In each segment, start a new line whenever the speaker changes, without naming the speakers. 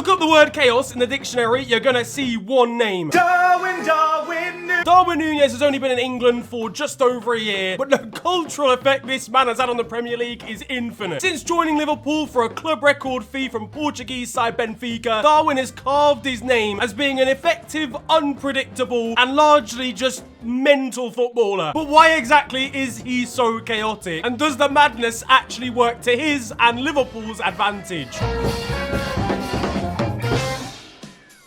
Look up the word chaos in the dictionary, you're gonna see one name. Darwin Nunez has only been in England for just over a year, but the cultural effect this man has had on the Premier League is infinite. Since joining Liverpool for a club record fee from Portuguese side Benfica, Darwin has carved his name as being an effective, unpredictable, and largely just mental footballer. But why exactly is he so chaotic? And does the madness actually work to his and Liverpool's advantage?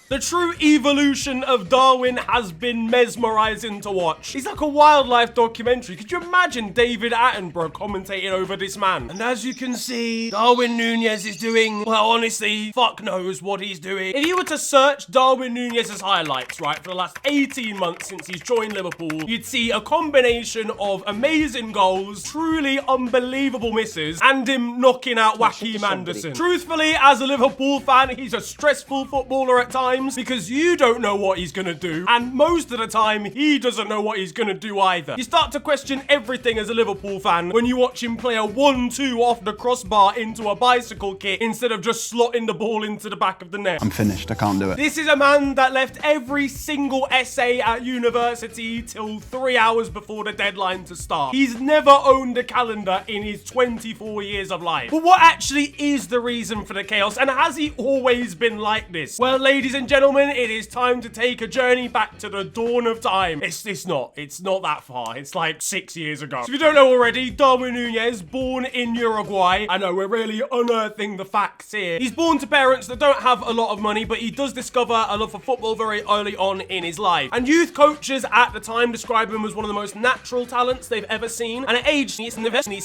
The true evolution of Darwin has been mesmerizing to watch. He's like a wildlife documentary. Could you imagine David Attenborough commentating over this man? And as you can see, Darwin Nunez is doing, well, honestly, fuck knows what he's doing. If you were to search Darwin Nunez's highlights, right, for the last 18 months since he's joined Liverpool, you'd see a combination of amazing goals, truly unbelievable misses, and him knocking out Joachim Anderson. Truthfully, as a Liverpool fan, he's a stressful footballer at times, because you don't know what he's gonna do, and most of the time he doesn't know what he's gonna do either. You start to question everything as a Liverpool fan when you watch him play a 1-2 off the crossbar into a bicycle kick instead of just slotting the ball into the back of the net.
I'm finished, I can't do it.
This is a man that left every single essay at university till 3 hours before the deadline to start. He's never owned a calendar in his 24 years of life. But what actually is the reason for the chaos, and has he always been like this? Well, ladies and gentlemen, it is time to take a journey back to the dawn of time. It's not that far. It's like 6 years ago. So if you don't know already, Darwin Nunez, born in Uruguay. I know, we're really unearthing the facts here. He's born to parents that don't have a lot of money, but he does discover a love for football very early on in his life. And youth coaches at the time describe him as one of the most natural talents they've ever seen. And at age, he's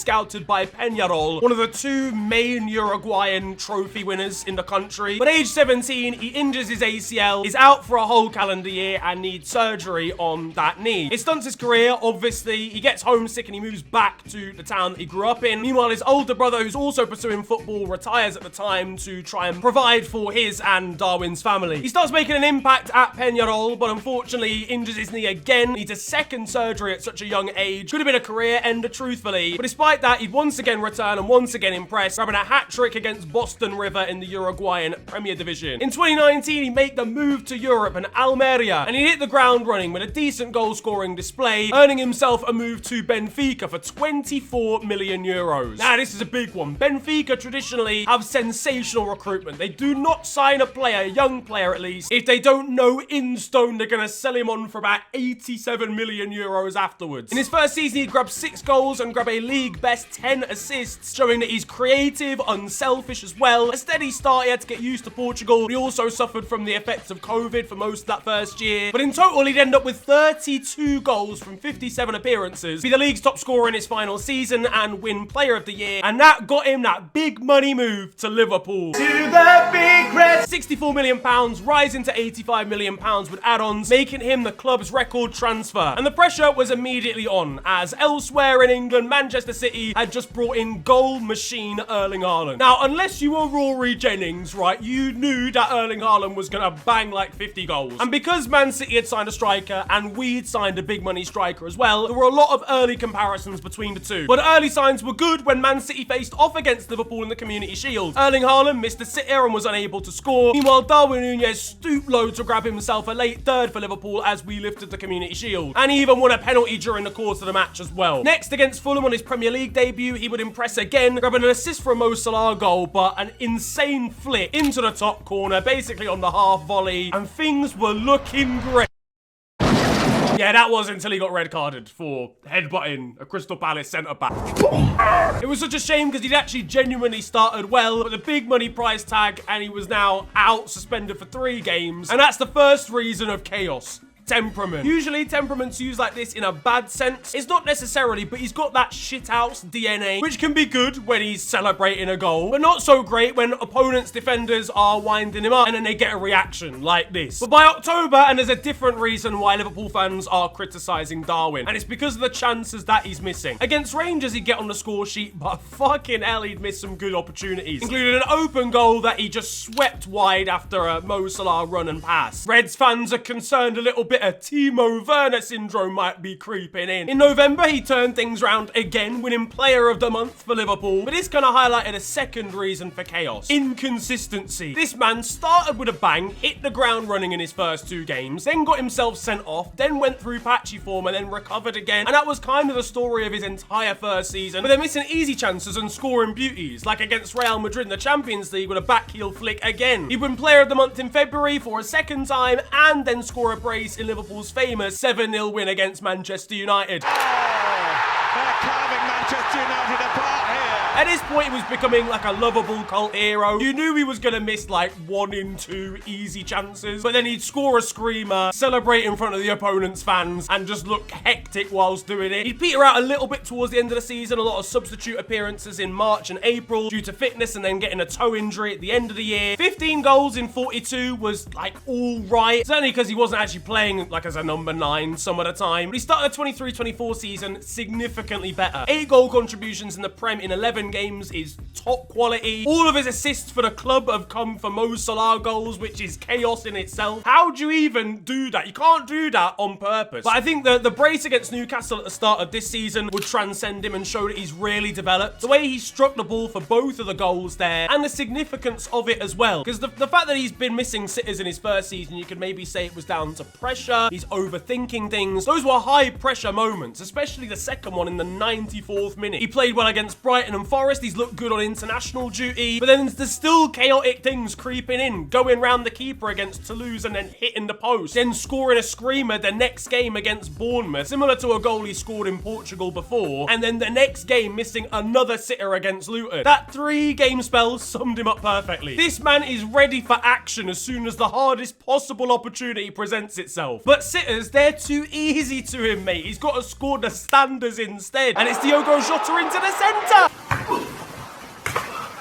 scouted by Peñarol, one of the 2 main Uruguayan trophy winners in the country. But age 17, he injures his ACL, is out for a whole calendar year, and needs surgery on that knee. It stunts his career, obviously. He gets homesick and he moves back to the town that he grew up in. Meanwhile, his older brother, who's also pursuing football, retires at the time to try and provide for his and Darwin's family. He starts making an impact at Peñarol, but unfortunately he injures his knee again, needs a second surgery at such a young age. Could have been a career ender, truthfully. But despite that, he'd once again return and once again impress, grabbing a hat-trick against Boston River in the Uruguayan Premier Division. In 2019, he made the move to Europe and Almeria, and he hit the ground running with a decent goal-scoring display, earning himself a move to Benfica for 24 million euros. Now, this is a big one. Benfica traditionally have sensational recruitment. They do not sign a player, a young player at least, if they don't know in stone they're going to sell him on for about 87 million euros afterwards. In his first season, he grabbed 6 goals and grabbed a league best 10 assists, showing that he's creative, unselfish as well. A steady start, he had to get used to Portugal, but he also suffered from the effects of COVID for most of that first year. But in total, he'd end up with 32 goals from 57 appearances, be the league's top scorer in his final season, and win Player of the Year. And that got him that big money move to Liverpool. To the big red! £64 million, rising to £85 million with add-ons, making him the club's record transfer. And the pressure was immediately on, as elsewhere in England, Manchester City had just brought in goal machine Erling Haaland. Now, unless you were Rory Jennings, right, you knew that Erling Haaland was gonna bang like 50 goals. And because Man City had signed a striker and we'd signed a big money striker as well, there were a lot of early comparisons between the two. But the early signs were good when Man City faced off against Liverpool in the Community Shield. Erling Haaland missed a sitter and was unable to score. Meanwhile, Darwin Nunez stooped low to grab himself a late third for Liverpool as we lifted the Community Shield. And he even won a penalty during the course of the match as well. Next, against Fulham on his Premier League debut, he would impress again, grabbing an assist for a Mo Salah goal, but an insane flick into the top corner, basically on the half volley, and things were looking great. Yeah, that was until he got red carded for headbutting a Crystal Palace centre-back. It was such a shame because he'd actually genuinely started well, but the big money price tag, and he was now out, suspended for 3 games. And that's the first reason of chaos. Temperament. Usually temperaments used like this in a bad sense. It's not necessarily, but he's got that shithouse DNA, which can be good when he's celebrating a goal, but not so great when opponents' defenders are winding him up and then they get a reaction like this. But by October, and there's a different reason why Liverpool fans are criticising Darwin, and it's because of the chances that he's missing. Against Rangers, he'd get on the score sheet, but fucking hell, he'd miss some good opportunities, including an open goal that he just swept wide after a Mo Salah run and pass. Reds fans are concerned a little bit bit of Timo Werner syndrome might be creeping in. In November, he turned things around again, winning Player of the Month for Liverpool. But this kind of highlighted a second reason for chaos: inconsistency. This man started with a bang, hit the ground running in his first 2 games, then got himself sent off, then went through patchy form and then recovered again. And that was kind of the story of his entire first season. But they're missing easy chances and scoring beauties, like against Real Madrid in the Champions League with a back heel flick again. He'd win Player of the Month in February for a second time and then score a brace in Liverpool's famous 7-0 win against Manchester United.
They're carving Manchester United apart here.
At this point, he was becoming like a lovable cult hero. You knew he was going to miss like 1 in 2 easy chances, but then he'd score a screamer, celebrate in front of the opponent's fans, and just look hectic whilst doing it. He'd peter out a little bit towards the end of the season, a lot of substitute appearances in March and April due to fitness and then getting a toe injury at the end of the year. 15 goals in 42 was like all right, certainly because he wasn't actually playing like as a number 9 some of the time. But he started the 23-24 season significantly better. 8 goal contributions in the Prem in 11 games is top quality. All of his assists for the club have come for Mo Salah goals, which is chaos in itself. How do you even do that? You can't do that on purpose. But I think the brace against Newcastle at the start of this season would transcend him and show that he's really developed. The way he struck the ball for both of the goals there, and the significance of it as well. Because the fact that he's been missing sitters in his first season, you could maybe say it was down to pressure. He's overthinking things. Those were high pressure moments, especially the second one in the 94th minute. He played well against Brighton and Forest. He's looked good on international duty, but then there's still chaotic things creeping in, going round the keeper against Toulouse and then hitting the post, then scoring a screamer the next game against Bournemouth, similar to a goal he scored in Portugal before, and then the next game missing another sitter against Luton. That 3-game spell summed him up perfectly. This man is ready for action as soon as the hardest possible opportunity presents itself. But sitters, they're too easy to him, mate. He's got to score the standers instead, and it's Diogo Jota into the centre.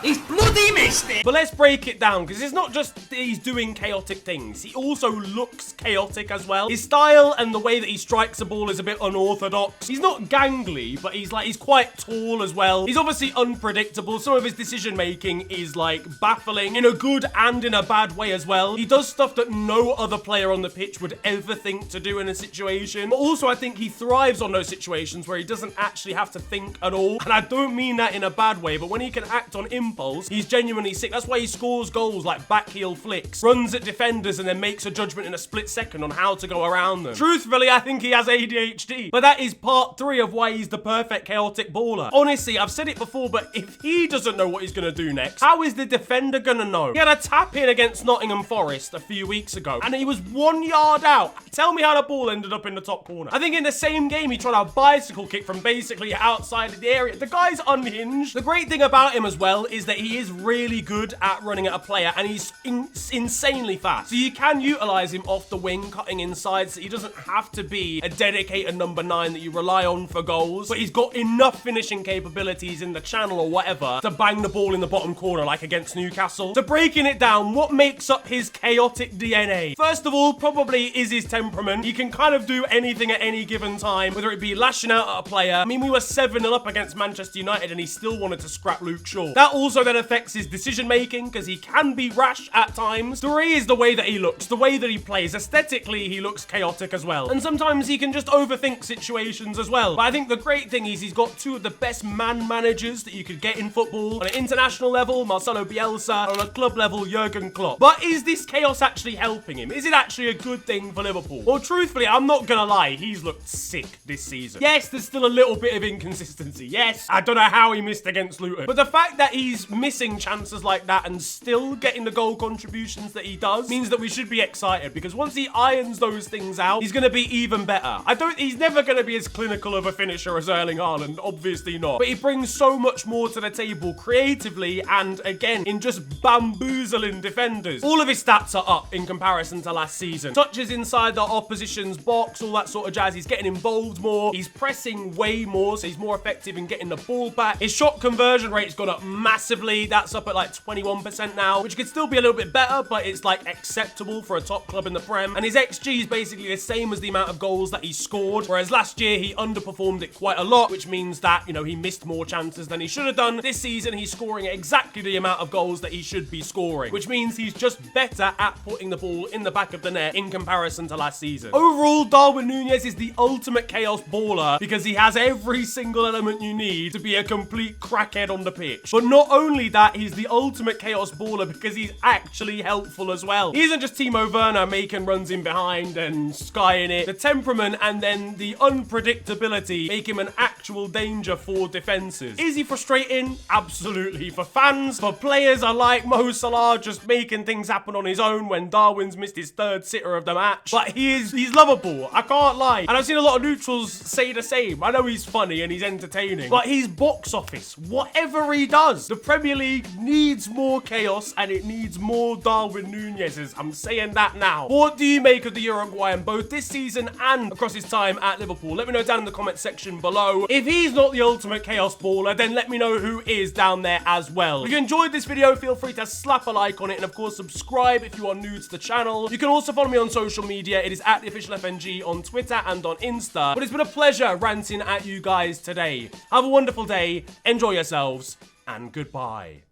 He's bloody missed it!
But let's break it down, because it's not just that he's doing chaotic things. He also looks chaotic as well. His style and the way that he strikes a ball is a bit unorthodox. He's not gangly, but he's quite tall as well. He's obviously unpredictable. Some of his decision-making is like baffling in a good and in a bad way as well. He does stuff that no other player on the pitch would ever think to do in a situation. But also, I think he thrives on those situations where he doesn't actually have to think at all. And I don't mean that in a bad way, but when he can act on impulse, he's genuinely sick. That's why he scores goals like back heel flicks, runs at defenders, and then makes a judgment in a split second on how to go around them. Truthfully, I think he has ADHD, but that is part 3 of why he's the perfect chaotic baller. Honestly, I've said it before, but if he doesn't know what he's going to do next, how is the defender going to know? He had a tap in against Nottingham Forest a few weeks ago, and he was 1 yard out. Tell me how the ball ended up in the top corner. I think in the same game, he tried a bicycle kick from basically outside of the area. The guy's unhinged. The great thing about him as well is that he is really good at running at a player, and he's insanely fast. So you can utilize him off the wing, cutting inside, so he doesn't have to be a dedicated number 9 that you rely on for goals, but he's got enough finishing capabilities in the channel or whatever to bang the ball in the bottom corner like against Newcastle. So breaking it down, what makes up his chaotic DNA? First of all, probably is his temperament. He can kind of do anything at any given time, whether it be lashing out at a player. I mean, we were 7-0 up against Manchester United and he still wanted to scrap Luke Shaw. That also then affects his decision making, because he can be rash at times. 3 is the way that he looks, the way that he plays. Aesthetically, he looks chaotic as well. And sometimes he can just overthink situations as well. But I think the great thing is he's got 2 of the best man managers that you could get in football. On an international level, Marcelo Bielsa. On a club level, Jurgen Klopp. But is this chaos actually helping him? Is it actually a good thing for Liverpool? Well, truthfully, I'm not gonna lie, he's looked sick this season. Yes, there's still a little bit of inconsistency. Yes, I don't know how he missed against Luton. But the fact that he's missing chances like that and still getting the goal contributions that he does means that we should be excited, because once he irons those things out, he's going to be even better. He's never going to be as clinical of a finisher as Erling Haaland, obviously not, but he brings so much more to the table creatively and again in just bamboozling defenders. All of his stats are up in comparison to last season. Touches inside the opposition's box, all that sort of jazz. He's getting involved more, he's pressing way more, so he's more effective in getting the ball back. His shot conversion rate's gone up massively massively. That's up at like 21% now, which could still be a little bit better, but it's like acceptable for a top club in the Prem. And his XG is basically the same as the amount of goals that he scored, whereas last year he underperformed it quite a lot, which means that, you know, he missed more chances than he should have done. This season, he's scoring exactly the amount of goals that he should be scoring, which means he's just better at putting the ball in the back of the net in comparison to last season. Overall, Darwin Nunez is the ultimate chaos baller because he has every single element you need to be a complete crackhead on the pitch. But not only that, he's the ultimate chaos baller because he's actually helpful as well. He isn't just Timo Werner making runs in behind and skying it. The temperament and then the unpredictability make him an actual danger for defenses. Is he frustrating? Absolutely. For fans, for players, I like Mo Salah just making things happen on his own when Darwin's missed his third sitter of the match. But he's lovable. I can't lie. And I've seen a lot of neutrals say the same. I know he's funny and he's entertaining, but he's box office. Whatever he does, the Premier League needs more chaos and it needs more Darwin Nunez's. I'm saying that now. What do you make of the Uruguayan both this season and across his time at Liverpool? Let me know down in the comment section below. If he's not the ultimate chaos baller, then let me know who is down there as well. If you enjoyed this video, feel free to slap a like on it and of course subscribe if you are new to the channel. You can also follow me on social media. It is at the official FNG on Twitter and on Insta. But it's been a pleasure ranting at you guys today. Have a wonderful day, enjoy yourselves, and goodbye.